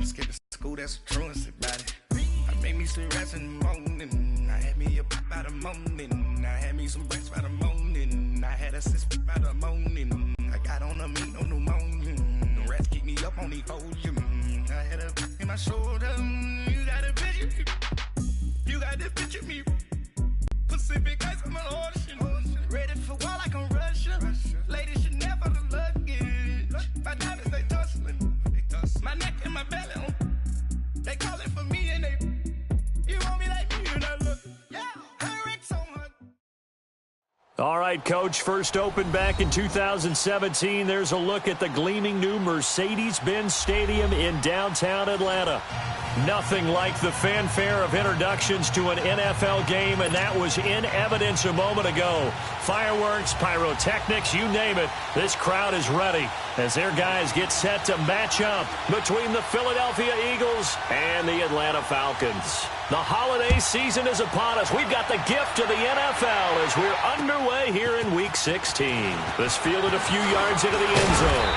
skip school, that's a truancy about it. I made me some rest in the morning. I had me a pop by the morning. I had me some breaks by the morning. I had a sis by the morning. I got on a meat, no pneumonia. The rats keep me up on the podium. I had a in my shoulder. You got a picture. You got this picture me. Pacific ice on my ocean. Ready for war like I'm Russia. Ladies should never the luggage. My diamonds, they tussling. My neck and my belly on. They calling for me and they. You want me like me and I look. Yeah, Hurric's on her. All right, Coach, first opened back in 2017. There's a look at the gleaming new Mercedes-Benz Stadium in downtown Atlanta. Nothing like the fanfare of introductions to an NFL game, and that was in evidence a moment ago. Fireworks, pyrotechnics, you name it. This crowd is ready as their guys get set to match up between the Philadelphia Eagles and the Atlanta Falcons. The holiday season is upon us. We've got the gift of the NFL as we're underway here in Week 16. This fielded a few yards into the end zone.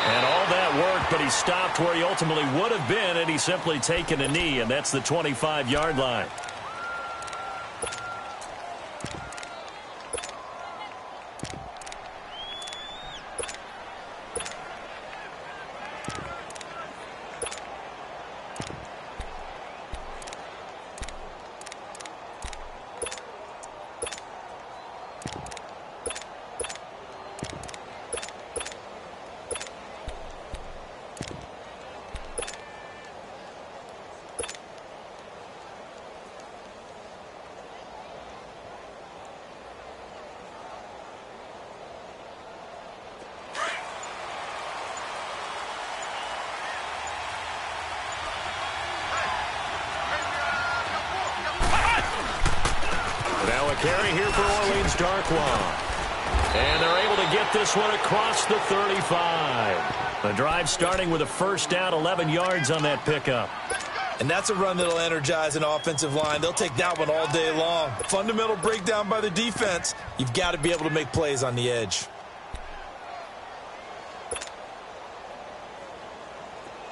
And all that work, but he stopped where he ultimately would have been, and he's simply taken a knee, and that's the 25-yard line. Carry here for Orleans Darkwa. And they're able to get this one across the 35. The drive starting with a first down, 11 yards on that pickup. And that's a run that'll energize an offensive line. They'll take that one all day long. Fundamental breakdown by the defense. You've got to be able to make plays on the edge.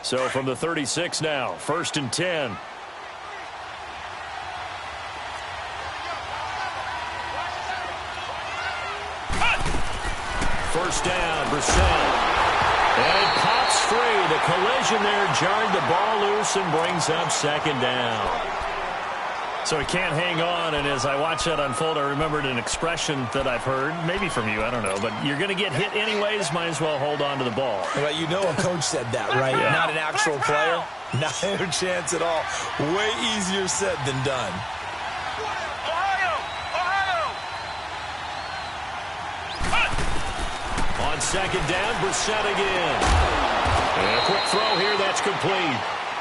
So from the 36 now, 1st and 10. First down, Brissett. And it pops free. The collision there jarred the ball loose and brings up 2nd down. So he can't hang on, and as I watch that unfold, I remembered an expression that I've heard, maybe from you, I don't know, but you're going to get hit anyways, might as well hold on to the ball. Well, you know a coach said that, right? Yeah. Not an actual player. Not a chance at all. Way easier said than done. On 2nd down, Brissett again. And a quick throw here, that's complete.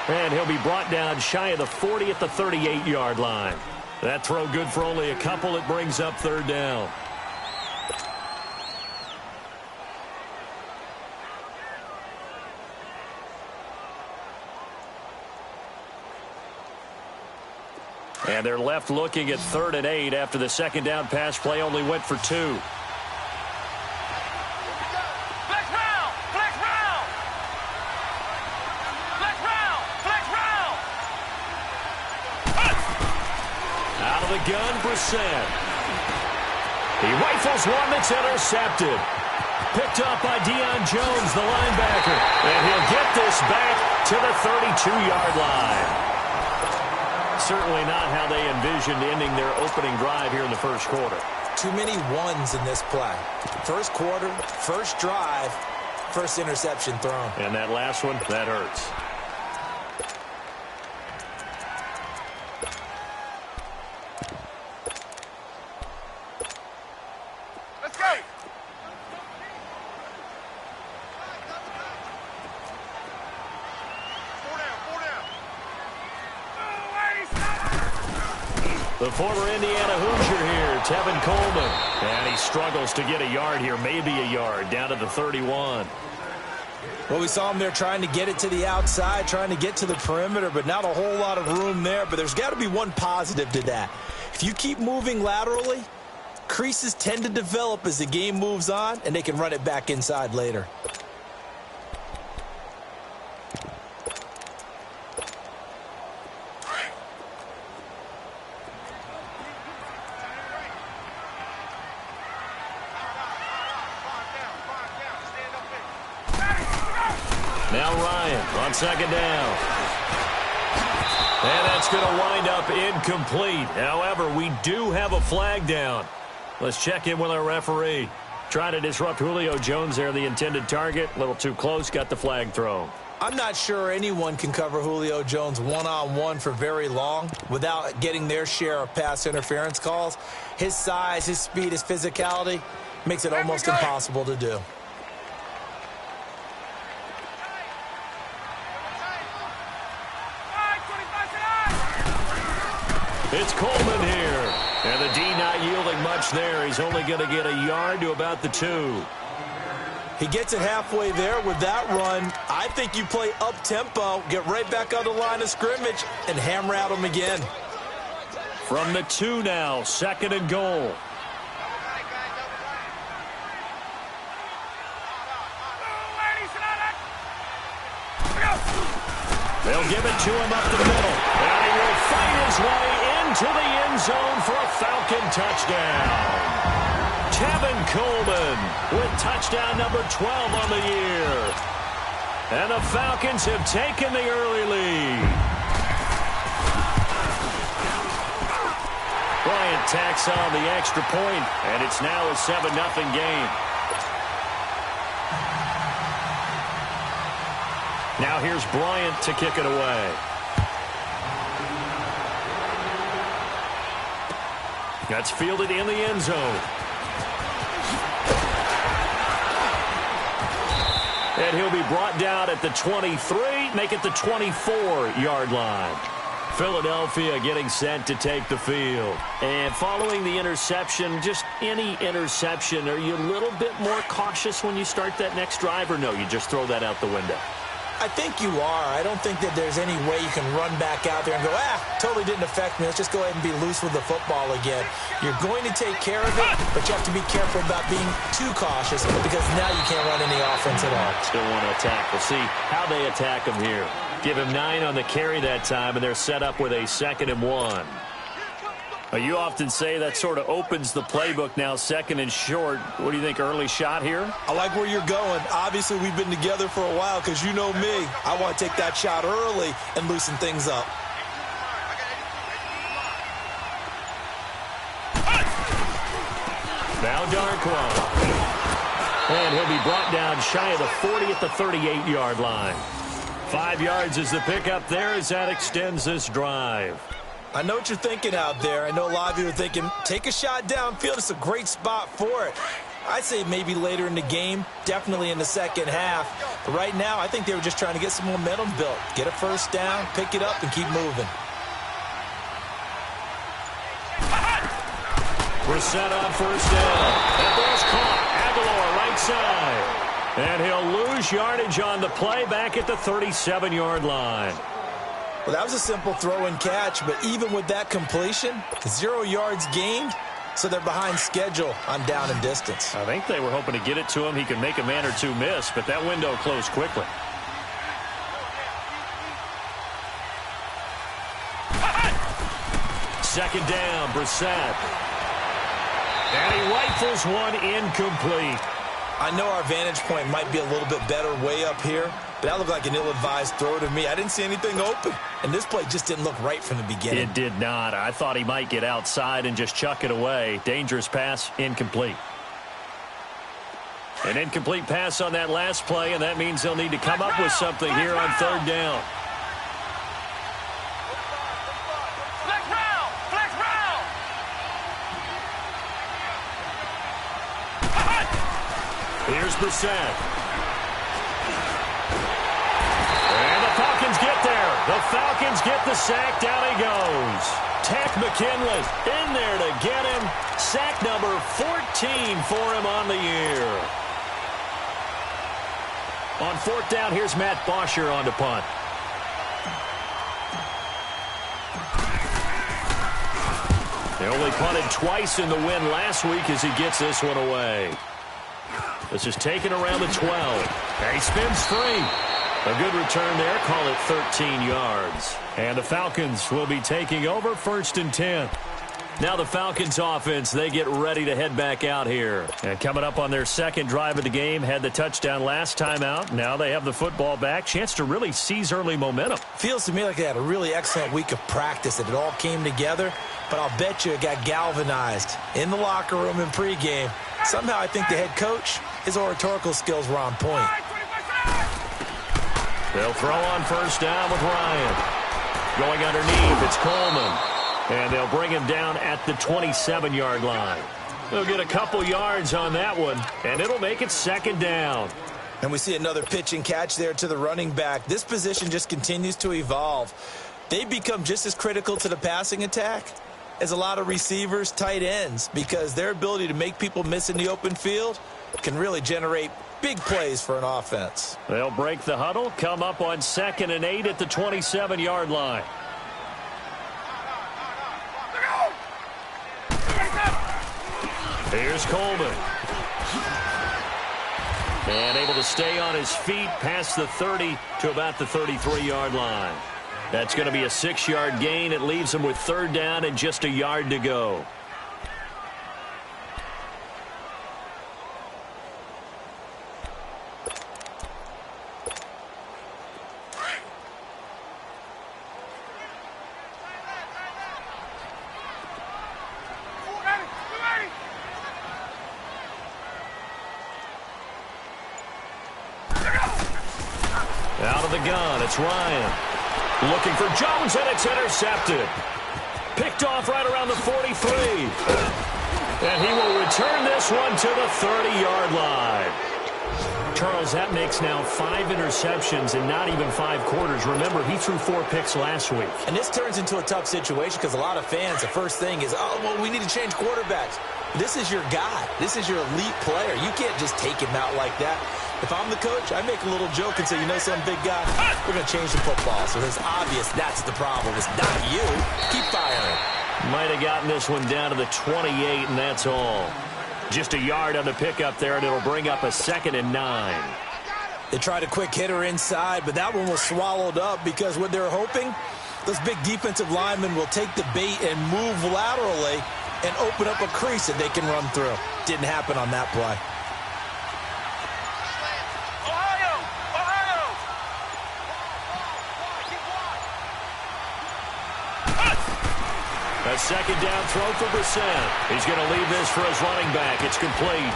And he'll be brought down shy of the 40 at the 38-yard line. That throw good for only a couple. It brings up 3rd down. And they're left looking at 3rd and 8 after the 2nd down pass play only went for 2. Gun, Brissett. He rifles one that's intercepted. Picked up by Deion Jones, the linebacker. And he'll get this back to the 32-yard line. Certainly not how they envisioned ending their opening drive here in the first quarter. Too many ones in this play. First quarter, first drive, first interception thrown. And that last one, that hurts. The former Indiana Hoosier here, Tevin Coleman. And he struggles to get a yard here, maybe a yard, down to the 31. Well, we saw him there trying to get it to the outside, trying to get to the perimeter, but not a whole lot of room there. But there's got to be one positive to that. If you keep moving laterally, creases tend to develop as the game moves on, and they can run it back inside later. On second down. And that's going to wind up incomplete. However, we do have a flag down. Let's check in with our referee. Trying to disrupt Julio Jones there, the intended target. A little too close, got the flag thrown. I'm not sure anyone can cover Julio Jones one-on-one for very long without getting their share of pass interference calls. His size, his speed, his physicality makes it almost impossible to do. It's Coleman here. And the D not yielding much there. He's only going to get a yard to about the 2. He gets it halfway there with that run. I think you play up-tempo, get right back on the line of scrimmage, and hammer at him again. From the 2 now, second and goal. They'll give it to him up the middle. And he will fight his way into the end zone for a Falcon touchdown. Tevin Coleman with touchdown number 12 on the year. And the Falcons have taken the early lead. Bryant tacks on the extra point, and it's now a 7-0 game. Now here's Bryant to kick it away. That's fielded in the end zone. And he'll be brought down at the 23, make it the 24-yard line. Philadelphia getting set to take the field. And following the interception, just any interception, are you a little bit more cautious when you start that next drive, or no, you just throw that out the window? I think you are. I don't think that there's any way you can run back out there and go, totally didn't affect me. Let's just go ahead and be loose with the football again. You're going to take care of it, but you have to be careful about being too cautious because now you can't run any offense at all. Still want to attack. We'll see how they attack him here. Give him 9 on the carry that time, and they're set up with a 2nd and 1. You often say that sort of opens the playbook now, 2nd and short. What do you think, early shot here? I like where you're going. Obviously, we've been together for a while because you know me. I want to take that shot early and loosen things up. Now Darkwa. And he'll be brought down shy of the 40 at the 38-yard line. 5 yards is the pickup there as that extends this drive. I know what you're thinking out there. I know a lot of you are thinking, take a shot downfield. It's a great spot for it. I'd say maybe later in the game, definitely in the second half. But right now, I think they were just trying to get some momentum built. Get a first down, pick it up, and keep moving. We're set on first down. That ball's caught. Aguilar right side. And he'll lose yardage on the play back at the 37-yard line. Well, that was a simple throw and catch, but even with that completion, 0 yards gained, so they're behind schedule on down and distance. I think they were hoping to get it to him. He could make a man or two miss, but that window closed quickly. Second down, Brissett. And he rifles one incomplete. I know our vantage point might be a little bit better way up here, but that looked like an ill-advised throw to me. I didn't see anything open, and this play just didn't look right from the beginning. It did not. I thought he might get outside and just chuck it away. Dangerous pass, incomplete. An incomplete pass on that last play, and that means they'll need to come up with something here on third down. Here's Brissett. And the Falcons get there. The Falcons get the sack. Down he goes. Takk McKinley in there to get him. Sack number 14 for him on the year. On fourth down, here's Matt Bosher on to punt. They only punted twice in the win last week as he gets this one away. This is taken around the 12. And he spins free. A good return there. Call it 13 yards. And the Falcons will be taking over 1st and 10. Now the Falcons offense, they get ready to head back out here. And coming up on their second drive of the game, had the touchdown last time out. Now they have the football back. Chance to really seize early momentum. Feels to me like they had a really excellent week of practice, that it all came together. But I'll bet you it got galvanized in the locker room in pregame. Somehow I think the head coach, his oratorical skills were on point. They'll throw on first down with Ryan. Going underneath, it's Coleman. And they'll bring him down at the 27-yard line. They'll get a couple yards on that one, and it'll make it second down. And we see another pitch and catch there to the running back. This position just continues to evolve. They become just as critical to the passing attack as a lot of receivers, tight ends, because their ability to make people miss in the open field can really generate big plays for an offense. They'll break the huddle, come up on 2nd and 8 at the 27-yard line. Here's Coleman. And able to stay on his feet past the 30 to about the 33-yard line. That's going to be a 6-yard gain. It leaves him with 3rd down and just a yard to go. Out of the gun, it's Ryan. Looking for Jones, and it's intercepted. Picked off right around the 43. And he will return this one to the 30-yard line. Charles, that makes now 5 interceptions in not even 5 quarters. Remember, he threw 4 picks last week. And this turns into a tough situation because a lot of fans, the first thing is, oh, well, we need to change quarterbacks. This is your guy. This is your elite player. You can't just take him out like that. If I'm the coach, I make a little joke and say, you know something, big guy, we're going to change the football. So it's obvious that's the problem. It's not you. Keep firing. Might have gotten this one down to the 28, and that's all. Just a yard on the pickup there, and it'll bring up a 2nd and 9. They tried a quick hitter inside, but that one was swallowed up because what they're hoping, those big defensive linemen will take the bait and move laterally and open up a crease that they can run through. Didn't happen on that play. A 2nd down throw for Brissett. He's going to leave this for his running back. It's complete.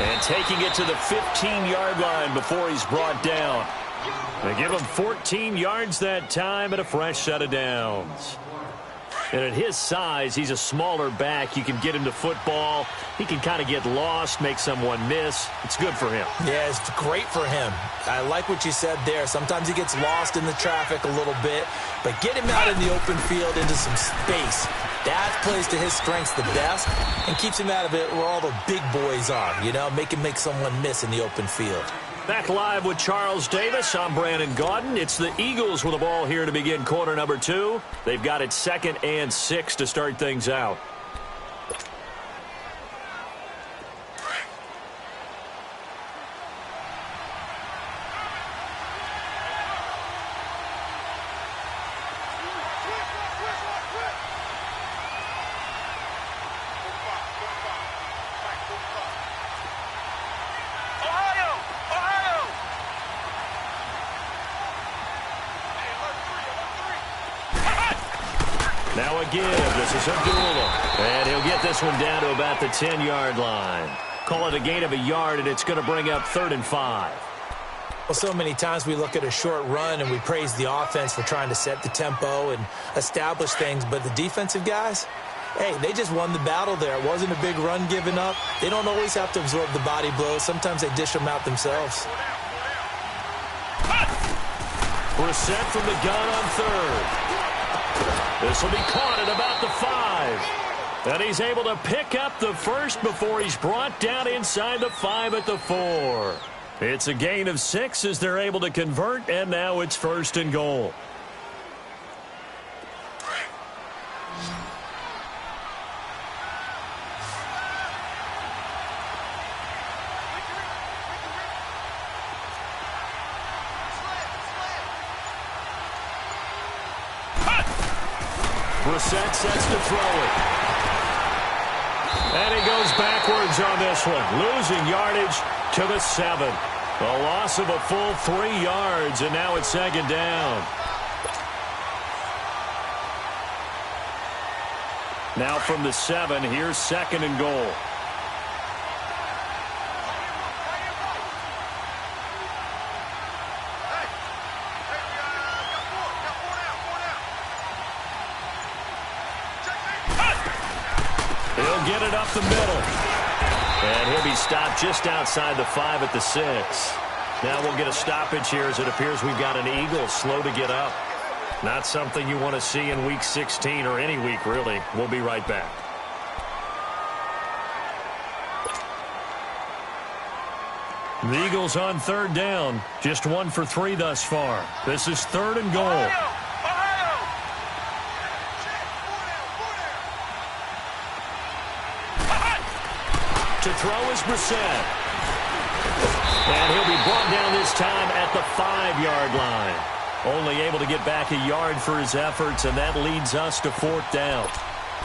And taking it to the 15-yard line before he's brought down. They give him 14 yards that time and a fresh set of downs. And at his size, he's a smaller back. You can get him to football. He can kind of get lost, make someone miss. It's good for him. Yeah, it's great for him. I like what you said there. Sometimes he gets lost in the traffic a little bit, but get him out in the open field into some space. That plays to his strengths the best and keeps him out of it where all the big boys are, you know, make someone miss in the open field. Back live with Charles Davis. I'm Brandon Gaudin. It's the Eagles with the ball here to begin quarter number 2. They've got it 2nd and 6 to start things out. Now a give. This is Abdullah. And he'll get this one down to about the 10-yard line. Call it a gain of a yard, and it's going to bring up 3rd and 5. Well, so many times we look at a short run and we praise the offense for trying to set the tempo and establish things, but the defensive guys, hey, they just won the battle there. It wasn't a big run given up. They don't always have to absorb the body blows. Sometimes they dish them out themselves. Brissett from the gun on 3rd. This will be caught at about the 5. And he's able to pick up the first before he's brought down inside the 5 at the 4. It's a gain of 6 as they're able to convert, and now it's 1st and goal. Brissett sets to throw it. And he goes backwards on this one, losing yardage to the 7. A loss of a full 3 yards, and now it's second down. Now from the 7, here's second and goal. He'll get it up the middle. And he'll be stopped just outside the 5 at the 6. Now we'll get a stoppage here as it appears we've got an Eagle slow to get up. Not something you want to see in Week 16 or any week, really. We'll be right back. The Eagles on third down. Just 1 for 3 thus far. This is third and goal. To throw is Brissett. And he'll be brought down this time at the 5-yard line. Only able to get back a yard for his efforts, and that leads us to fourth down.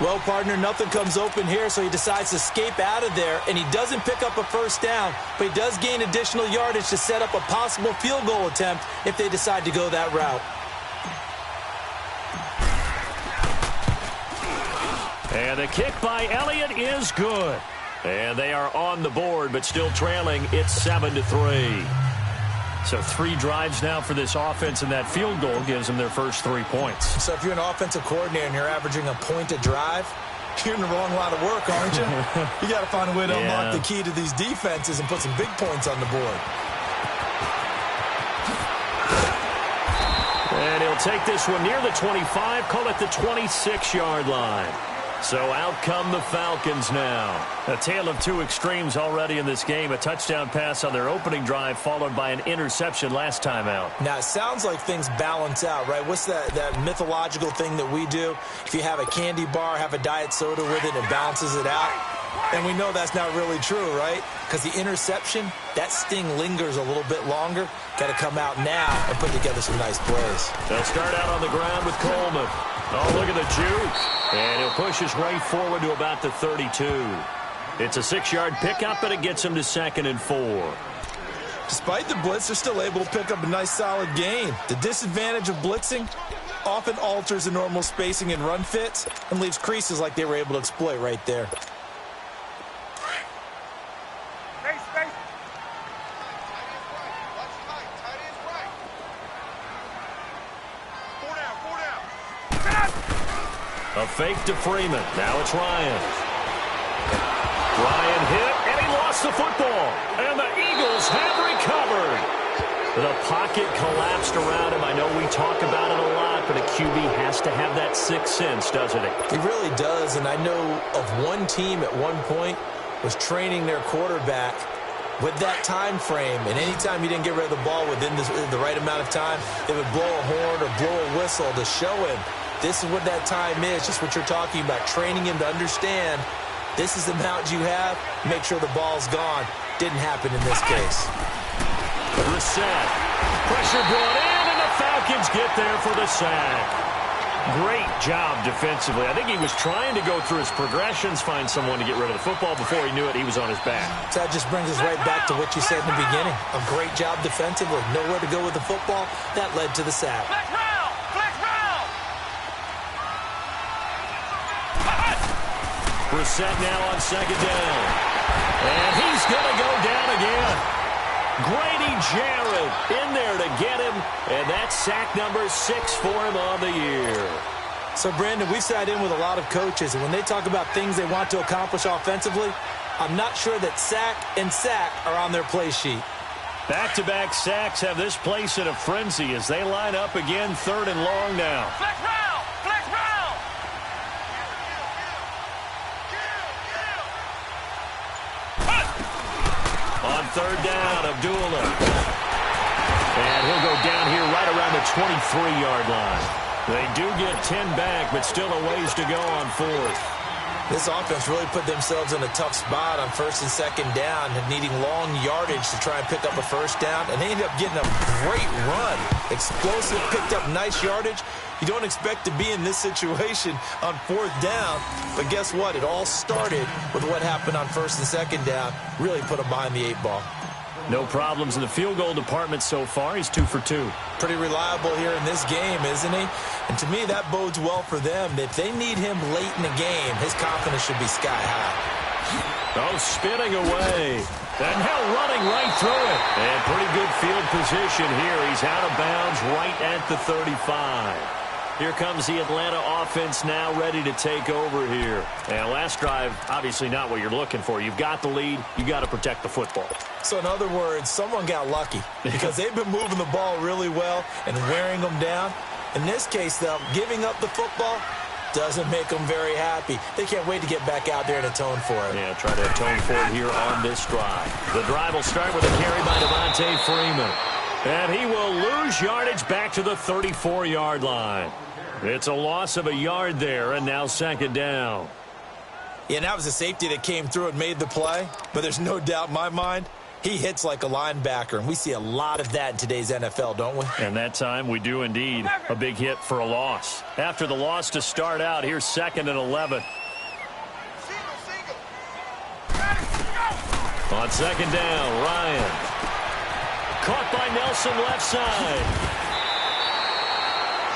Well, partner, nothing comes open here, so he decides to escape out of there, and he doesn't pick up a first down, but he does gain additional yardage to set up a possible field goal attempt if they decide to go that route. And the kick by Elliott is good. And they are on the board, but still trailing. It's 7-3. So 3 drives now for this offense, and that field goal gives them their first 3 points. So if you're an offensive coordinator and you're averaging a point a drive, you're in the wrong line of work, aren't you? You got to find a way to unlock the key to these defenses and put some big points on the board. And he'll take this one near the 25, call it the 26-yard line. So out come the Falcons now. A tale of 2 extremes already in this game. A touchdown pass on their opening drive followed by an interception last time out. Now, it sounds like things balance out, right? What's that mythological thing that we do? If you have a candy bar, have a diet soda with it, it balances it out. And we know that's not really true, right? Because the interception, that sting lingers a little bit longer. Got to come out now and put together some nice plays. They'll start out on the ground with Coleman. Oh, look at the juke. And he'll push his way forward to about the 32. It's a 6-yard pickup, but it gets him to 2nd and 4. Despite the blitz, they're still able to pick up a nice, solid gain. The disadvantage of blitzing often alters the normal spacing and run fits and leaves creases like they were able to exploit right there. A fake to Freeman. Now it's Ryan. Ryan hit, and he lost the football. And the Eagles have recovered. The pocket collapsed around him. I know we talk about it a lot, but a QB has to have that sixth sense, doesn't it? He really does, and I know of one team at one point was training their quarterback with that time frame, and anytime he didn't get rid of the ball within the right amount of time, they would blow a horn or blow a whistle to show him this is what that time is, just what you're talking about, training him to understand this is the amount you have, make sure the ball's gone. Didn't happen in this case. Brissett. Pressure brought in, and the Falcons get there for the sack. Great job defensively. I think he was trying to go through his progressions, find someone to get rid of the football. Before he knew it, he was on his back. So that just brings us right back to what you said in the beginning. A great job defensively. Nowhere to go with the football. That led to the sack. Brissett now on 2nd down. And he's going to go down again. Grady Jarrett in there to get him. And that's sack number 6 for him on the year. So, Brandon, we've sat in with a lot of coaches, and when they talk about things they want to accomplish offensively, I'm not sure that sack and sack are on their play sheet. Back-to-back sacks have this place in a frenzy as they line up again, 3rd and long now. On 3rd down, Abdullah. And he'll go down here right around the 23-yard line. They do get 10 back, but still a ways to go on 4th. This offense really put themselves in a tough spot on 1st and 2nd down, needing long yardage to try and pick up a first down, and they ended up getting a great run. Explosive, picked up nice yardage, You don't expect to be in this situation on 4th down, but guess what? It all started with what happened on 1st and 2nd down. Really put him behind the 8 ball. No problems in the field goal department so far. He's 2 for 2. Pretty reliable here in this game, isn't he? And to me, that bodes well for them. If they need him late in the game, his confidence should be sky high. Oh, spinning away. And now running right through it. And pretty good field position here. He's out of bounds right at the 35. Here comes the Atlanta offense now ready to take over here. And last drive, obviously not what you're looking for. You've got the lead. You got to protect the football. So in other words, someone got lucky because they've been moving the ball really well and wearing them down. In this case, though, giving up the football doesn't make them very happy. They can't wait to get back out there and atone for it. Yeah, try to atone for it here on this drive. The drive will start with a carry by Devontae Freeman. And he will lose yardage back to the 34-yard line. It's a loss of a yard there, and now 2nd down. Yeah, and that was a safety that came through and made the play. But there's no doubt in my mind, he hits like a linebacker. And we see a lot of that in today's NFL, don't we? And that time we do indeed. A big hit for a loss. After the loss to start out, here's 2nd and 11. On 2nd down, Ryan. Caught by Nelson left side.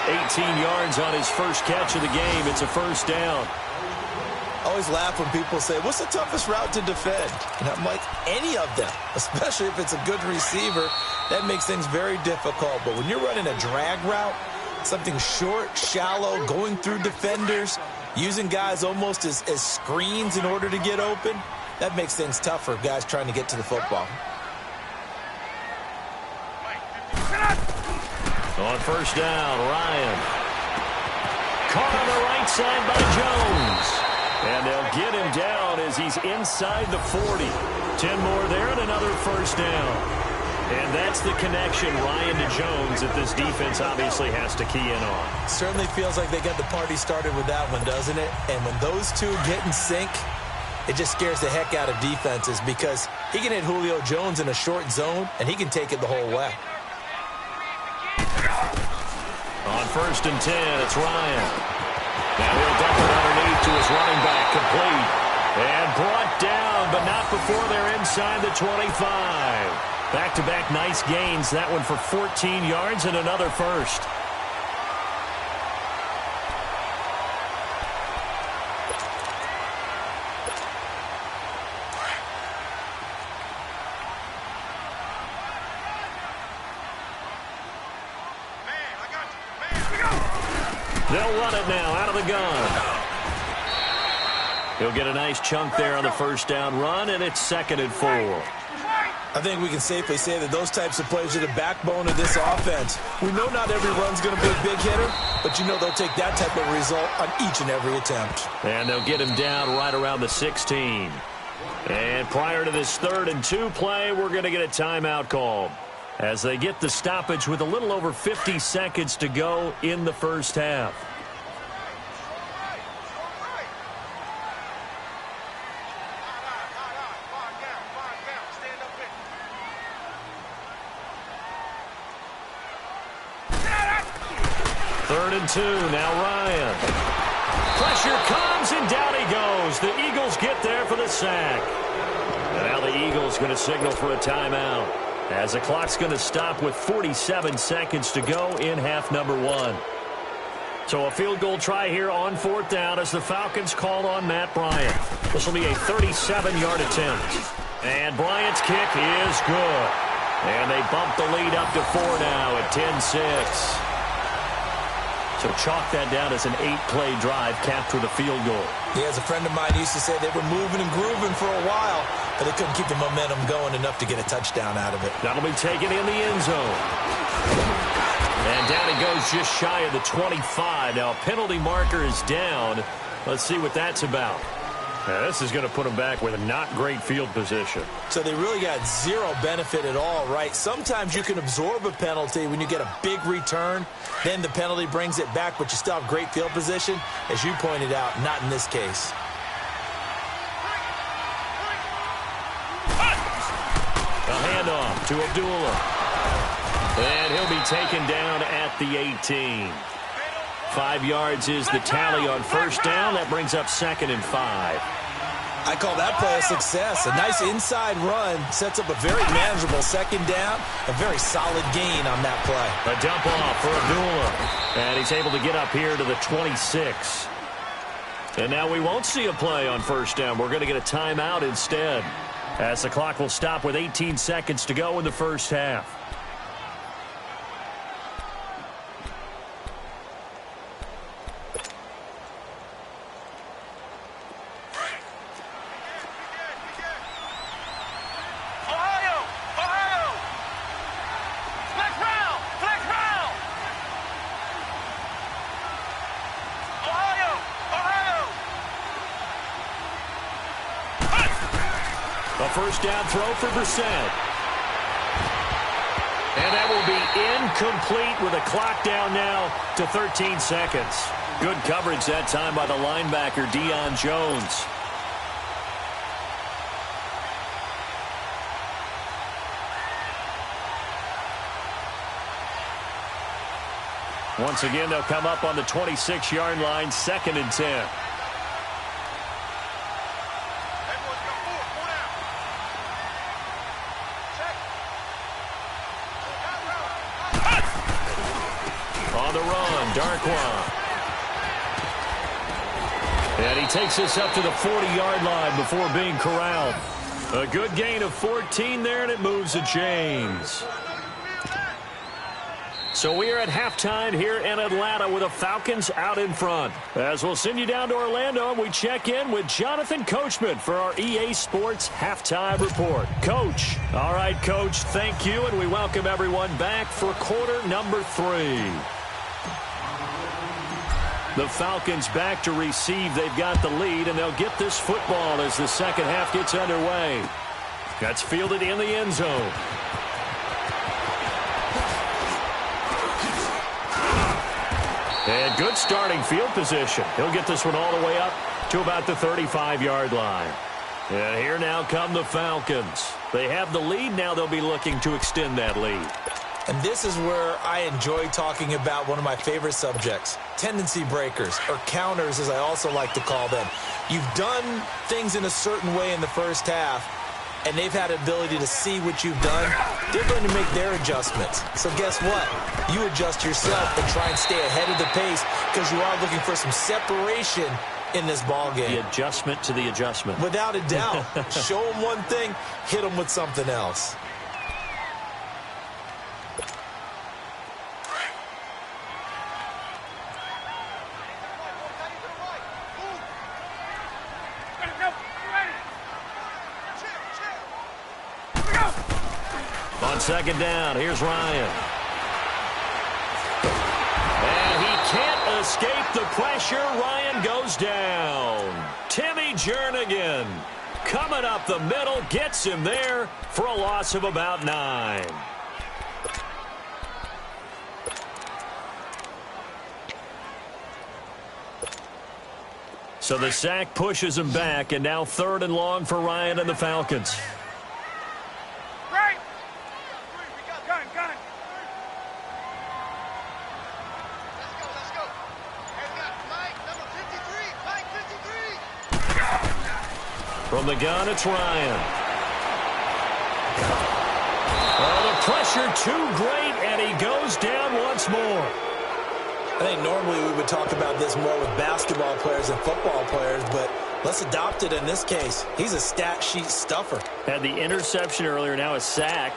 18 yards on his first catch of the game. It's a 1st down. I always laugh when people say, what's the toughest route to defend? And I'm like, any of them, especially if it's a good receiver. That makes things very difficult. But when you're running a drag route, something short, shallow, going through defenders, using guys almost as screens in order to get open, that makes things tough for guys trying to get to the football. On 1st down, Ryan. Caught on the right side by Jones. And they'll get him down as he's inside the 40. 10 more there and another 1st down. And that's the connection, Ryan to Jones, that this defense obviously has to key in on. Certainly feels like they got the party started with that one, doesn't it? And when those two get in sync, it just scares the heck out of defenses because he can hit Julio Jones in a short zone, and he can take it the whole way. On 1st and 10, it's Ryan. Now he'll dump it underneath to his running back, complete. And brought down, but not before they're inside the 25. Back-to-back nice gains. That one for 14 yards and another 1st. They'll run it now out of the gun. He'll get a nice chunk there on the 1st down run, and it's 2nd and 4. I think we can safely say that those types of plays are the backbone of this offense. We know not every run's going to be a big hitter, but you know they'll take that type of result on each and every attempt. And they'll get him down right around the 16. And prior to this 3rd and 2 play, we're going to get a timeout called as they get the stoppage with a little over 50 seconds to go in the 1st half. Third and 2, now Ryan. Pressure comes, and down he goes. The Eagles get there for the sack. And now the Eagles going to signal for a timeout, as the clock's going to stop with 47 seconds to go in half number 1. So a field goal try here on 4th down as the Falcons call on Matt Bryant. This will be a 37-yard attempt. And Bryant's kick is good. And they bump the lead up to 4 now at 10-6. So chalk that down as an 8-play drive capped with a field goal. Yeah, as a friend of mine used to say, they were moving and grooving for a while, but they couldn't keep the momentum going enough to get a touchdown out of it. That'll be taken in the end zone. And down he goes just shy of the 25. Now a penalty marker is down. Let's see what that's about. Now, this is going to put them back with a not great field position. So they really got zero benefit at all, right? Sometimes you can absorb a penalty when you get a big return. Then the penalty brings it back, but you still have great field position. As you pointed out, not in this case. A handoff to Abdullah. And he'll be taken down at the 18. 5 yards is the tally on first down. That brings up 2nd and 5. I call that play a success. A nice inside run sets up a very manageable 2nd down. A very solid gain on that play. A dump off for Abdullah. And he's able to get up here to the 26. And now we won't see a play on first down. We're going to get a timeout instead, as the clock will stop with 18 seconds to go in the first half. A first down throw for Brissett. And that will be incomplete with a clock down now to 13 seconds. Good coverage that time by the linebacker, Deion Jones. Once again, they'll come up on the 26-yard line, 2nd and 10. On the run, Darkwa. And he takes us up to the 40-yard line before being corralled. A good gain of 14 there, and it moves the chains. So we are at halftime here in Atlanta with the Falcons out in front. As we'll send you down to Orlando, and we check in with Jonathan Coachman for our EA Sports Halftime Report. Coach. All right, Coach, thank you, and we welcome everyone back for quarter number 3. The Falcons back to receive. They've got the lead, and they'll get this football as the second half gets underway. That's fielded in the end zone. And good starting field position. He'll get this one all the way up to about the 35-yard line. And here now come the Falcons. They have the lead. Now they'll be looking to extend that lead. And this is where I enjoy talking about one of my favorite subjects, tendency breakers, or counters as I also like to call them. You've done things in a certain way in the first half, and they've had the ability to see what you've done. They're going to make their adjustments. So guess what? You adjust yourself and try and stay ahead of the pace because you are looking for some separation in this ball game. The adjustment to the adjustment. Without a doubt. Show them one thing, hit them with something else. On second down, here's Ryan. And he can't escape the pressure. Ryan goes down. Timmy Jernigan coming up the middle, gets him there for a loss of about 9. So the sack pushes him back, and now 3rd and long for Ryan and the Falcons. From the gun, it's Ryan. Oh, the pressure too great, and he goes down once more. I think normally we would talk about this more with basketball players and football players, but let's adopt it in this case. He's a stat sheet stuffer. Had the interception earlier, now a sack.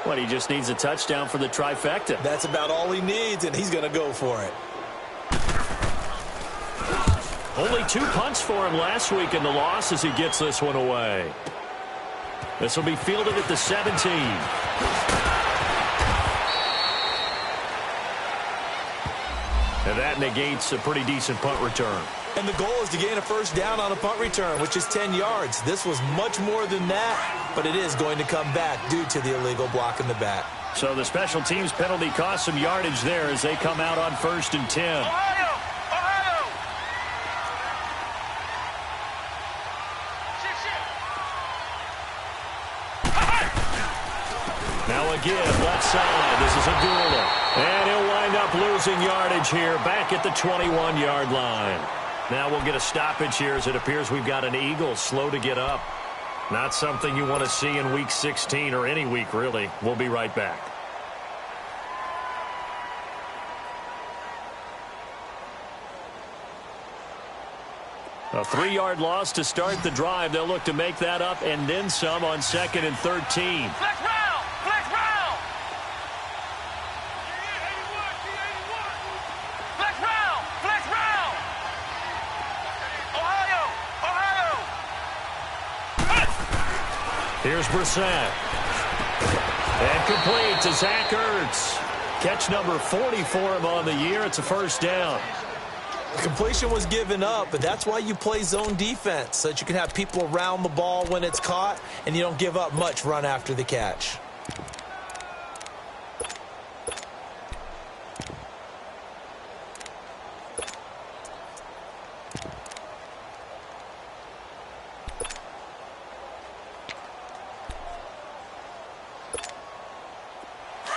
What, he just needs a touchdown for the trifecta. That's about all he needs, and he's going to go for it. Only 2 punts for him last week in the loss as he gets this one away. This will be fielded at the 17. And that negates a pretty decent punt return. And the goal is to gain a first down on a punt return, which is 10 yards. This was much more than that, but it is going to come back due to the illegal block in the back. So the special teams penalty cost some yardage there as they come out on 1st and 10. Now again, left side. This is Abdullah. And he'll wind wind up losing yardage here, back at the 21-yard line. Now we'll get a stoppage here as it appears we've got an Eagle slow to get up. Not something you want to see in Week 16 or any week, really. We'll be right back. A 3-yard loss to start the drive. They'll look to make that up and then some on 2nd and 13. Flex round! Flex round! Flex round! Flex round! Ohio! Ohio! Here's Brissett. And complete to Zach Ertz. Catch number 40 for him on the year. It's a first down. Completion was given up, but that's why you play zone defense, so that you can have people around the ball when it's caught, and you don't give up much run after the catch.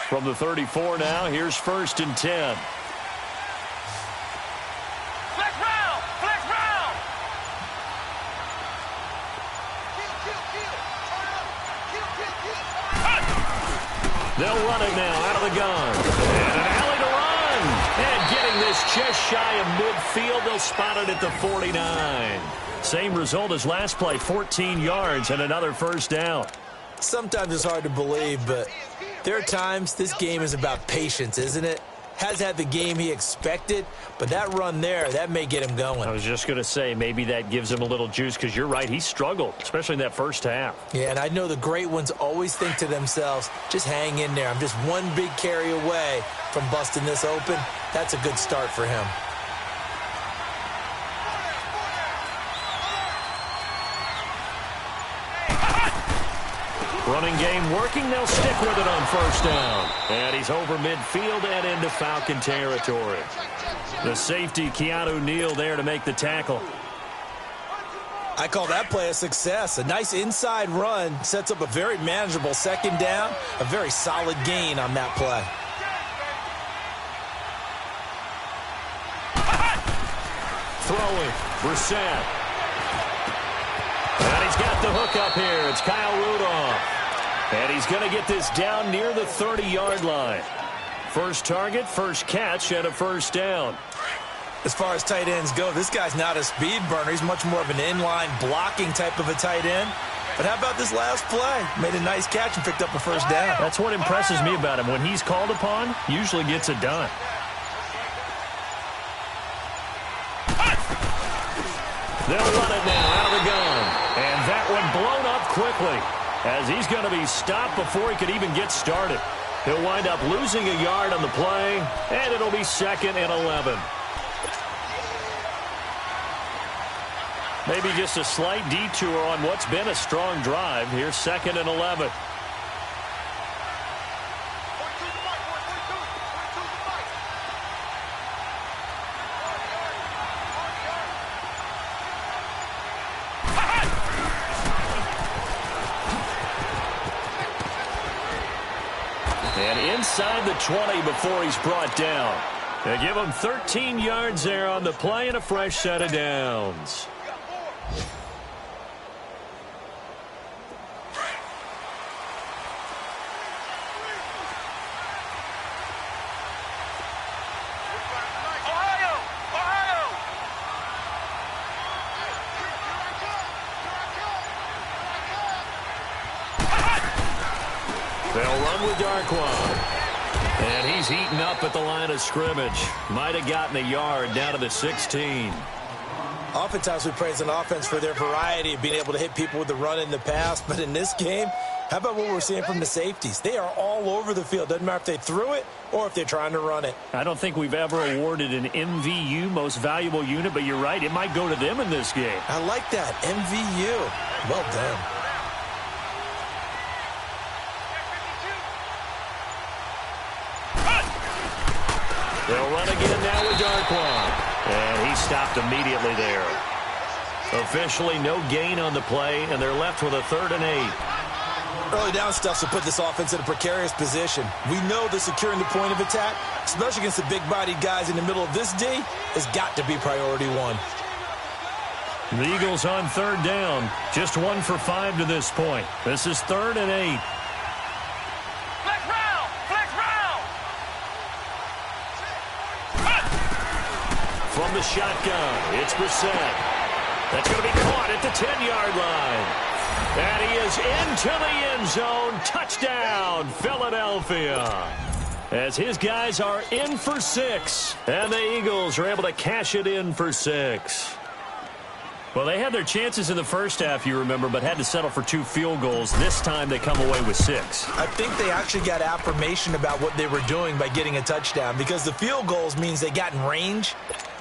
From the 34 now, here's 1st and 10. They'll run it now out of the gun. And an alley to run. And getting this just shy of midfield. They'll spot it at the 49. Same result as last play, 14 yards and another first down. Sometimes it's hard to believe, but there are times this game is about patience, isn't it? Has had the game he expected, but that run there, that may get him going. I was just going to say, maybe that gives him a little juice, because you're right, he struggled, especially in that first half. Yeah, and I know the great ones always think to themselves, just hang in there. I'm just one big carry away from busting this open. That's a good start for him. Running game working. They'll stick with it on first down. And he's over midfield and into Falcon territory. The safety, Keanu Neal, there to make the tackle. I call that play a success. A nice inside run sets up a very manageable second down. A very solid gain on that play. Throwing. Brissett. And he's got the hook up here. It's Kyle Rudolph. And he's going to get this down near the 30-yard line. First target, first catch, and a first down. As far as tight ends go, this guy's not a speed burner. He's much more of an inline blocking type of a tight end. But how about this last play? Made a nice catch and picked up a first down. That's what impresses me about him. When he's called upon, usually gets it done. They'll run it now out of the gun. And that one blown up quickly, as he's going to be stopped before he could even get started. He'll wind up losing a yard on the play, and it'll be 2nd and 11. Maybe just a slight detour on what's been a strong drive. Here's 2nd and 11. And inside the 20 before he's brought down. They give him 13 yards there on the play and a fresh set of downs. They'll run with Darquan. And he's heating up at the line of scrimmage. Might have gotten a yard down to the 16. Oftentimes we praise an offense for their variety of being able to hit people with the run in the pass. But in this game, how about what we're seeing from the safeties? They are all over the field. Doesn't matter if they threw it or if they're trying to run it. I don't think we've ever awarded an MVU, most valuable unit, but you're right. It might go to them in this game. I like that. MVU. Well done. They'll run again now with Darquan. And he stopped immediately there. Officially no gain on the play, and they're left with a 3rd and 8. Early down stuff to put this offense in a precarious position. We know that securing the point of attack, especially against the big-bodied guys in the middle of this D, has got to be priority one. The Eagles on third down. Just 1 for 5 to this point. This is 3rd and 8. Flex round! Flex round! From the shotgun, it's Brissett. That's going to be caught at the 10-yard line. And he is into the end zone. Touchdown, Philadelphia. As his guys are in for 6. And the Eagles are able to cash it in for 6. Well, they had their chances in the first half, you remember, but had to settle for 2 field goals. This time they come away with 6. I think they actually got affirmation about what they were doing by getting a touchdown, because the field goals means they got in range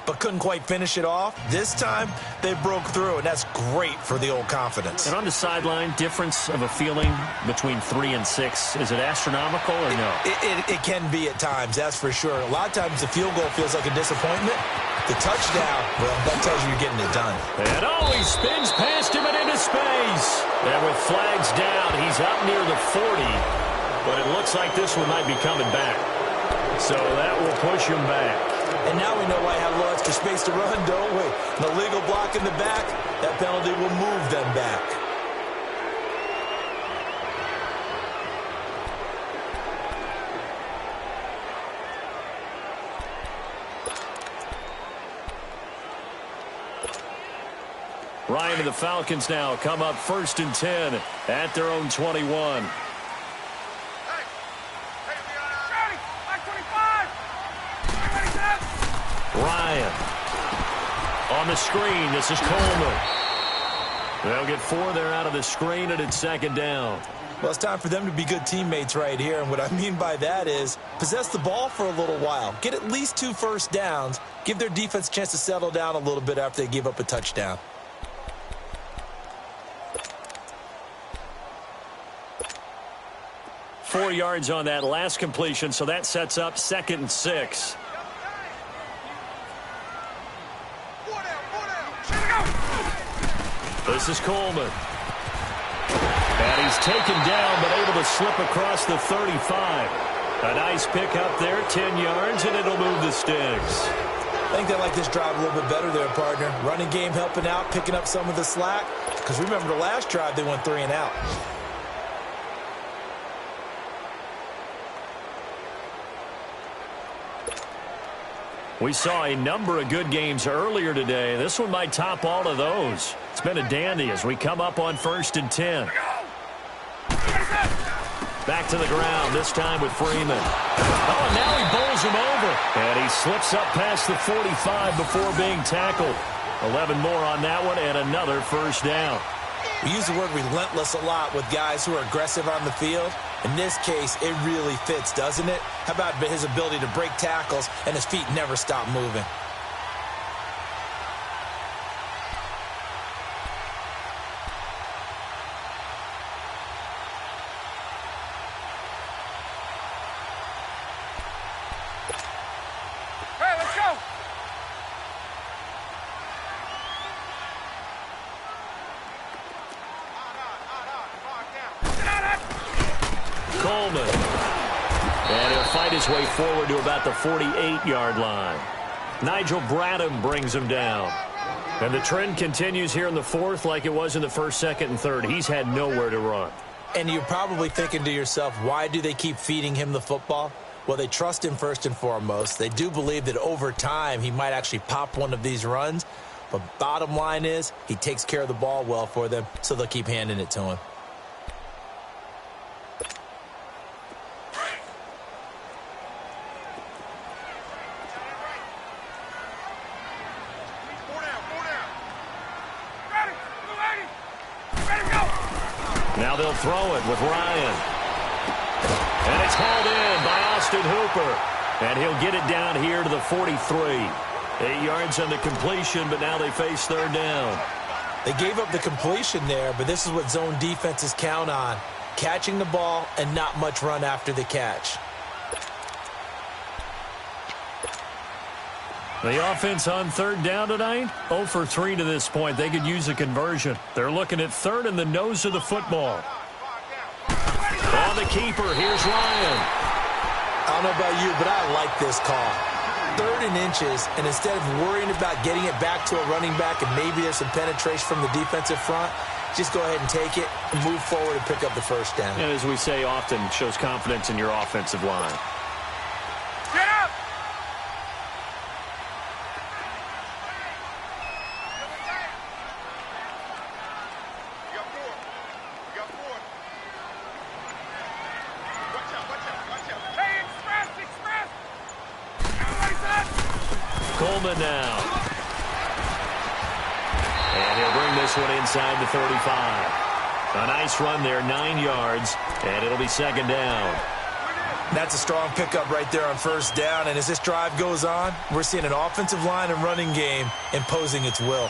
but couldn't quite finish it off. This time, they broke through, and that's great for the old confidence. And on the sideline, difference of a feeling between 3 and 6, is it astronomical or no? It can be at times, that's for sure. A lot of times the field goal feels like a disappointment. The touchdown, well, that tells you you're getting it done. And he spins past him and into space. And with flags down, he's up near the 40. But it looks like this one might be coming back. So that will push him back. And now we know why I have a little extra space to run, don't we? An illegal block in the back, that penalty will move them back. Ryan and the Falcons now come up 1st and 10 at their own 21. Ryan on the screen. This is Coleman. They'll get 4 there out of the screen, and it's 2nd down. Well, it's time for them to be good teammates right here, and what I mean by that is possess the ball for a little while. Get at least 2 first downs. Give their defense a chance to settle down a little bit after they give up a touchdown. Four yards on that last completion, so that sets up 2nd and 6. This is Coleman. And he's taken down, but able to slip across the 35. A nice pick up there, 10 yards, and it'll move the sticks. I think they like this drive a little bit better there, partner. Running game helping out, picking up some of the slack. Because remember, the last drive, they went 3 and out. We saw a number of good games earlier today. This one might top all of those. It's been a dandy as we come up on 1st and 10. Back to the ground, this time with Freeman. Oh, and now he bowls him over. And he slips up past the 45 before being tackled. 11 more on that one and another 1st down. We use the word relentless a lot with guys who are aggressive on the field. In this case, it really fits, doesn't it? How about his ability to break tackles and his feet never stop moving? Hey, let's go! Coleman. And he'll fight his way forward to about the 48-yard line. Nigel Bradham brings him down. And the trend continues here in the 4th like it was in the 1st, 2nd, and 3rd. He's had nowhere to run. And you're probably thinking to yourself, why do they keep feeding him the football? Well, they trust him first and foremost. They do believe that over time he might actually pop one of these runs. But bottom line is he takes care of the ball well for them, so they'll keep handing it to him. Now they'll throw it with Ryan. And it's hauled in by Austin Hooper. And he'll get it down here to the 43. 8 yards on the completion, but now they face 3rd down. They gave up the completion there, but this is what zone defenses count on. Catching the ball and not much run after the catch. The offense on 3rd down tonight, 0 for 3 to this point. They could use a conversion. They're looking at 3rd and the nose of the football. on the keeper. Here's Ryan. I don't know about you, but I like this call. 3rd and inches, and instead of worrying about getting it back to a running back and maybe there's some penetration from the defensive front, just go ahead and take it and move forward and pick up the first down. And as we say often, shows confidence in your offensive line. Get up! Hey, express! Coleman now. And he'll bring this one inside the 35. A nice run there, 9 yards, and it'll be 2nd down. That's a strong pickup right there on 1st down, and as this drive goes on, we're seeing an offensive line and running game imposing its will.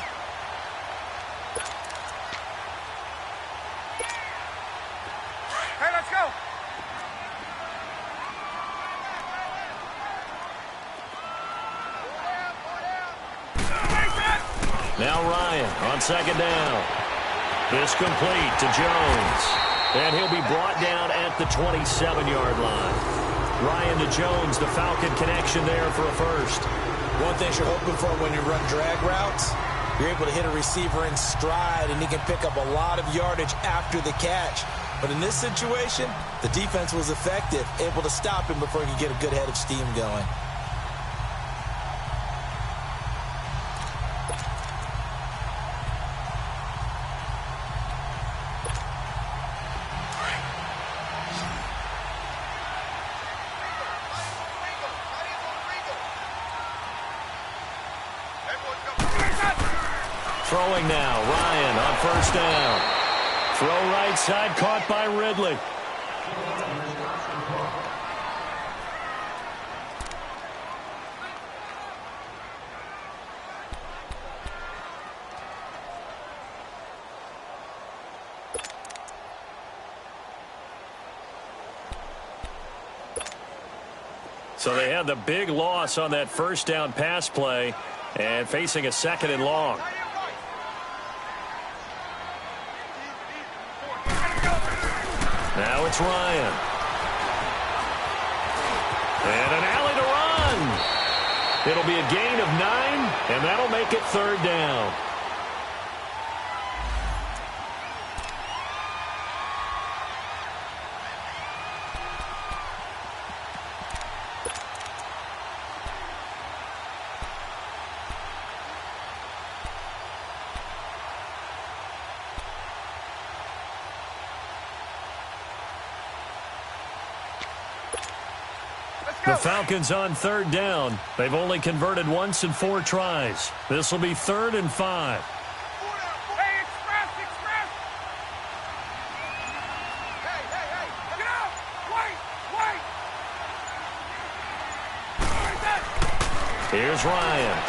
Hey, let's go! Now Ryan on 2nd down. This complete to Jones. And he'll be brought down at the 27-yard line. Ryan to Jones, the Falcon connection there for a first. One thing you're hoping for when you run drag routes, you're able to hit a receiver in stride, and he can pick up a lot of yardage after the catch. But in this situation, the defense was effective, able to stop him before he could get a good head of steam going. Throwing now, Ryan on 1st down. Throw right side, caught by Ridley. So they had the big loss on that 1st down pass play and facing a 2nd and long. Now it's Ryan. And an alley to run. It'll be a gain of 9, and that'll make it 3rd down. The Falcons on 3rd down. They've only converted once in 4 tries. This will be 3rd and 5. Hey, express! Hey! Get out! Wait! Here's Ryan.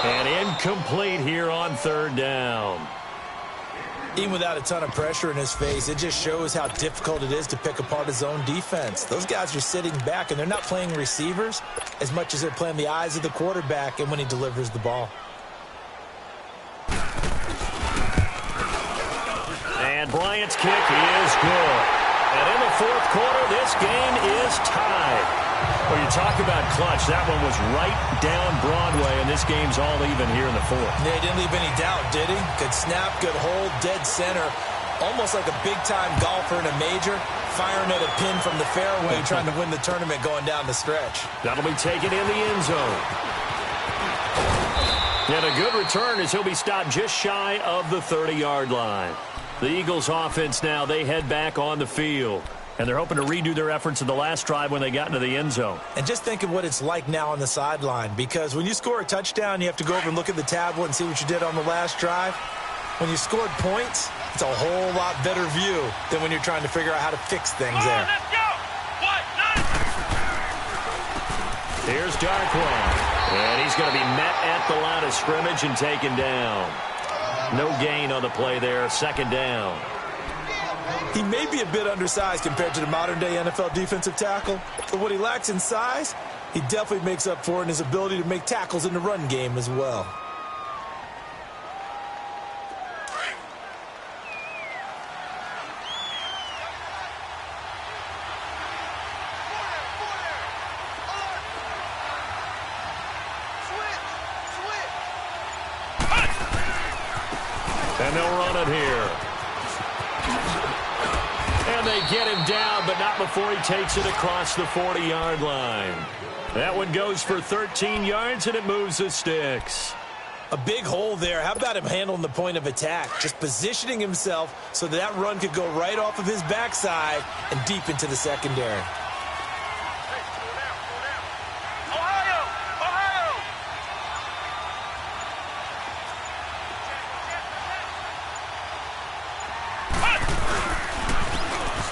And incomplete here on 3rd down. Even without a ton of pressure in his face, it just shows how difficult it is to pick apart his own defense. Those guys are sitting back, and they're not playing receivers as much as they're playing the eyes of the quarterback and when he delivers the ball. And Bryant's kick is good. And in the 4th quarter, this game is tied. Well, you talk about clutch. That one was right down Broadway, and this game's all even here in the 4th. Yeah, he didn't leave any doubt, did he? Good snap, good hold, dead center. Almost like a big-time golfer in a major, firing at a pin from the fairway, trying to win the tournament going down the stretch. That'll be taken in the end zone. And a good return as he'll be stopped just shy of the 30-yard line. The Eagles offense now, they head back on the field. And they're hoping to redo their efforts in the last drive when they got into the end zone. And just think of what it's like now on the sideline, because when you score a touchdown, you have to go over and look at the tablet and see what you did on the last drive. When you scored points, it's a whole lot better view than when you're trying to figure out how to fix things there. Let's go! Here's Darkwa. And he's going to be met at the line of scrimmage and taken down. No gain on the play there, 2nd down. He may be a bit undersized compared to the modern-day NFL defensive tackle, but what he lacks in size, he definitely makes up for in his ability to make tackles in the run game as well. And they'll run it here. And they get him down, but not before he takes it across the 40-yard line. That one goes for 13 yards, and it moves the sticks. A big hole there. How about him handling the point of attack? Just positioning himself so that run could go right off of his backside and deep into the secondary.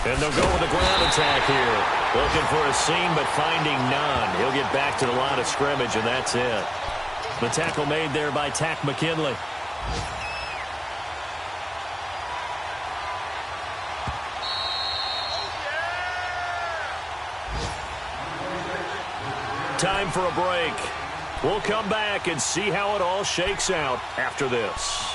And they'll go with a ground attack here. Looking for a seam, but finding none. He'll get back to the line of scrimmage, and that's it. The tackle made there by Tack McKinley. Time for a break. We'll come back and see how it all shakes out after this.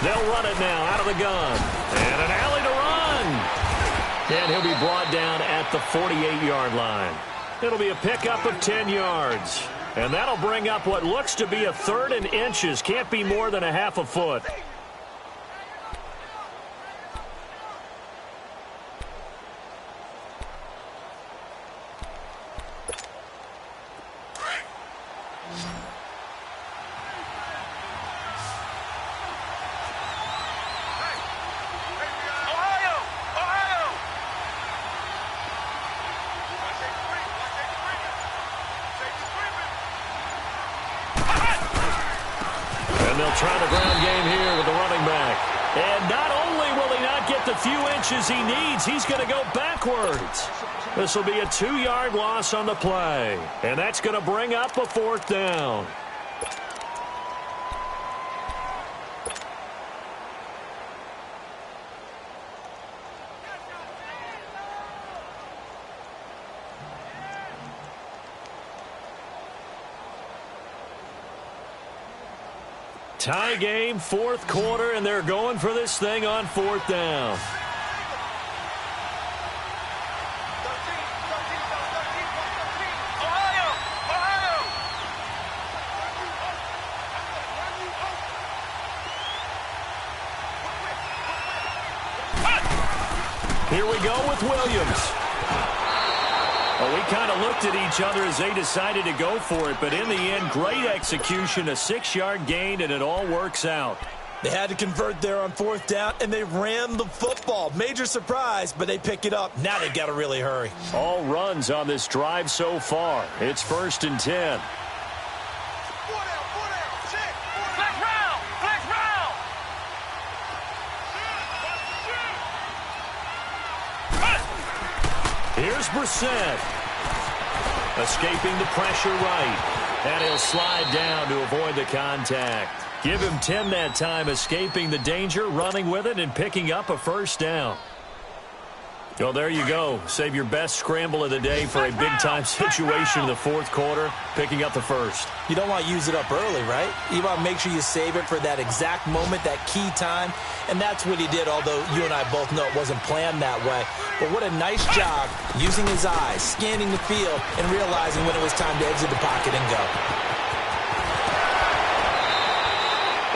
They'll run it now out of the gun. And an alley to run. And he'll be brought down at the 48-yard line. It'll be a pickup of 10 yards. And that'll bring up what looks to be a 3rd and inches. Can't be more than a half a foot. And they'll try the ground game here with the running back. And not only will he not get the few inches he needs, he's going to go backwards. This will be a 2-yard loss on the play. And that's going to bring up a 4th down. Tie game, 4th quarter, and they're going for this thing on 4th down. Here we go with Williams. Well, we kind of looked at each other as they decided to go for it, but in the end, great execution, a 6-yard gain, and it all works out. They had to convert there on 4th down, and they ran the football. Major surprise, but they pick it up. Now they've got to really hurry. All runs on this drive so far. It's 1st and 10. Here's Brissett. Escaping the pressure right. And he'll slide down to avoid the contact. Give him 10 that time, escaping the danger, running with it, and picking up a 1st down. Well, there you go. Save your best scramble of the day for a big-time situation in the 4th quarter, picking up the 1st. You don't want to use it up early, right? You want to make sure you save it for that exact moment, that key time. And that's what he did, although you and I both know it wasn't planned that way. But what a nice job using his eyes, scanning the field, and realizing when it was time to exit the pocket and go.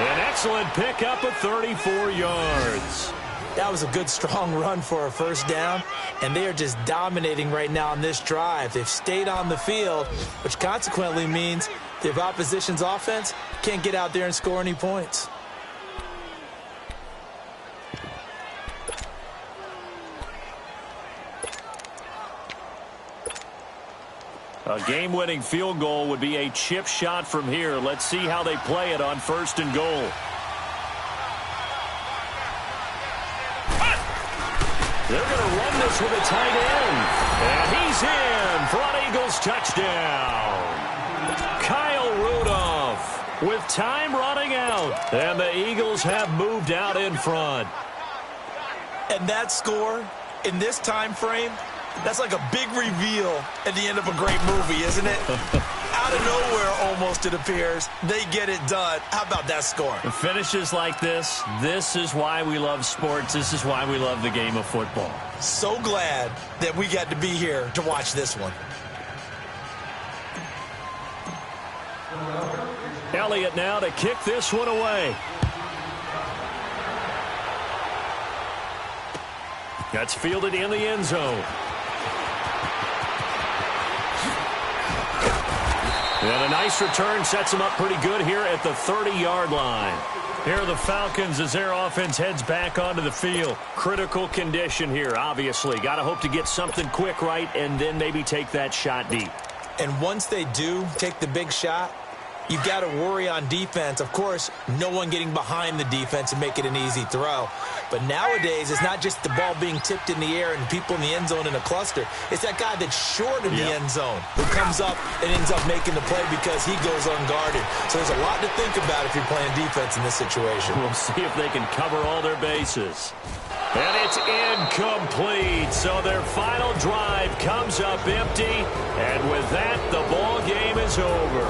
An excellent pickup of 34 yards. That was a good, strong run for a 1st down, and they are just dominating right now on this drive. They've stayed on the field, which consequently means the opposition's offense can't get out there and score any points. A game-winning field goal would be a chip shot from here. Let's see how they play it on 1st and goal. They're going to run this with a tight end. And he's in for an Eagles touchdown. Kyle Rudolph with time running out. And the Eagles have moved out in front. And that score in this time frame, that's like a big reveal at the end of a great movie, isn't it? Out of nowhere, almost, it appears. They get it done. How about that score? The finishes like this is why we love sports. This is why we love the game of football. So glad that we got to be here to watch this one. Elliott now to kick this one away. That's fielded in the end zone. And a nice return sets them up pretty good here at the 30-yard line. Here are the Falcons as their offense heads back onto the field. Critical condition here, obviously. Got to hope to get something quick right and then maybe take that shot deep. And once they do take the big shot, you've got to worry on defense. Of course, no one getting behind the defense and make it an easy throw. But nowadays, it's not just the ball being tipped in the air and people in the end zone in a cluster. It's that guy that's short of the end zone who comes up and ends up making the play because he goes unguarded. So there's a lot to think about if you're playing defense in this situation. We'll see if they can cover all their bases. And it's incomplete. So their final drive comes up empty. And with that, the ball game is over.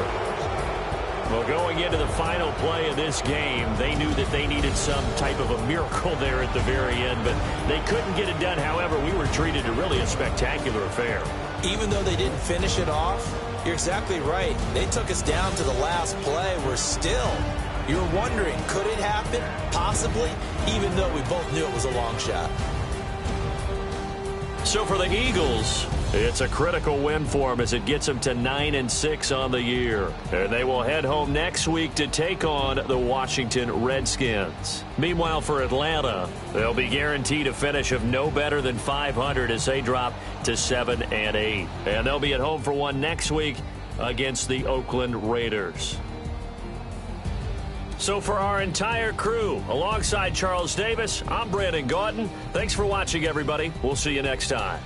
Well, going into the final play of this game, they knew that they needed some type of a miracle there at the very end, but they couldn't get it done. However, we were treated to really a spectacular affair. Even though they didn't finish it off, you're exactly right. They took us down to the last play. You're wondering, could it happen? Possibly, even though we both knew it was a long shot. So for the Eagles, it's a critical win for them as it gets them to 9-6 on the year. And they will head home next week to take on the Washington Redskins. Meanwhile, for Atlanta, they'll be guaranteed a finish of no better than 500 as they drop to 7-8. And they'll be at home for one next week against the Oakland Raiders. So for our entire crew, alongside Charles Davis, I'm Brandon Gautin. Thanks for watching, everybody. We'll see you next time.